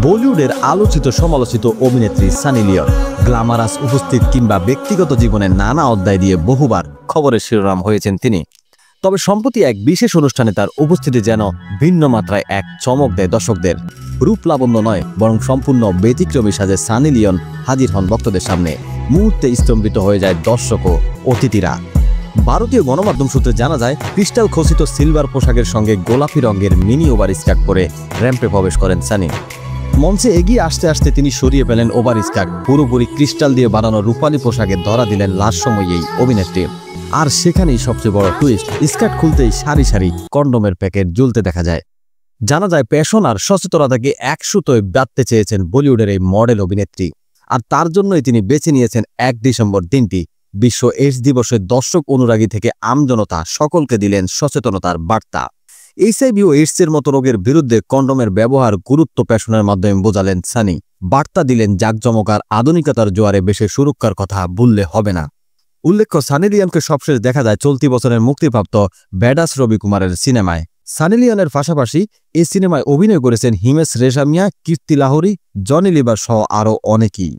বলিউডের আলোচিত সমালোচিত অভিনেত্রী সানি লিওন গ্ল্যামারাস উপস্থিত কিংবা ব্যক্তিগত জীবনের নানা অধ্যায় দিয়ে বহুবার খবরের শিরোনাম হয়েছেন তিনি। তবে সম্প্রতি এক বিশেষ অনুষ্ঠানে তার উপস্থিতি যেন ভিন্ন মাত্রায় এক চমক দেয় দর্শকদের। রূপ লাবণ্য নয়, বরং সম্পূর্ণ ব্যতিক্রমী সাজে সানি লিওন হাজির হন ভক্তদের সামনে। মুহূর্তে স্তম্ভিত হয়ে যায় দর্শক ও অতিথিরা। ভারতীয় গণমাধ্যম সূত্রে জানা যায়, ক্রিস্টাল খচিত সিলভার পোশাকের সঙ্গে গোলাপি রঙের মিনি ওভার স্কার্ট পরে র্যাম্পে প্রবেশ করেন সানি। মঞ্চে এগিয়ে আসতে আসতে তিনি সরিয়ে ফেলেন ওভার স্কার্ট, পুরোপুরি ক্রিস্টাল দিয়ে বানানো রূপালী পোশাকে ধরা দিলেন লাস্যময়ী এই অভিনেত্রী। আর সেখানেই সবচেয়ে বড় টুইস্ট, স্কার্ট খুলতেই সারি সারি কন্ডোমের প্যাকেট ঝুলতে দেখা যায়। জানা যায়, প্যাশন আর সচেতনতাকে একসুতোয় বাঁধতে চেয়েছেন বলিউডের এই মডেল অভিনেত্রী। আর তার জন্যই তিনি বেছে নিয়েছেন 1 ডিসেম্বর দিনটি। বিশ্ব এইডস দিবসে দর্শক অনুরাগী থেকে আমজনতা সকলকে দিলেন সচেতনতার বার্তা। এইচআইভি ও এইডসের মতো রোগের বিরুদ্ধে কন্ডোমের ব্যবহার গুরুত্ব প্যাশনের মাধ্যমে বোঝালেন সানি। বার্তা দিলেন জাঁকজমক আর আধুনিকতার জোয়ারে বেশে সুরক্ষার কথা ভুললে হবে না। উল্লেখ্য, সানি লিওনকে সবশেষ দেখা যায় চলতি বছরের মুক্তিপ্রাপ্ত ব্যাডাস রবি কুমারের সিনেমায়। সানি লিওনের পাশাপাশি এই সিনেমায় অভিনয় করেছেন হিমেশ রেশামিয়া, কীর্তি লাহোরী, জনি লিভার সহ আরও অনেকেই।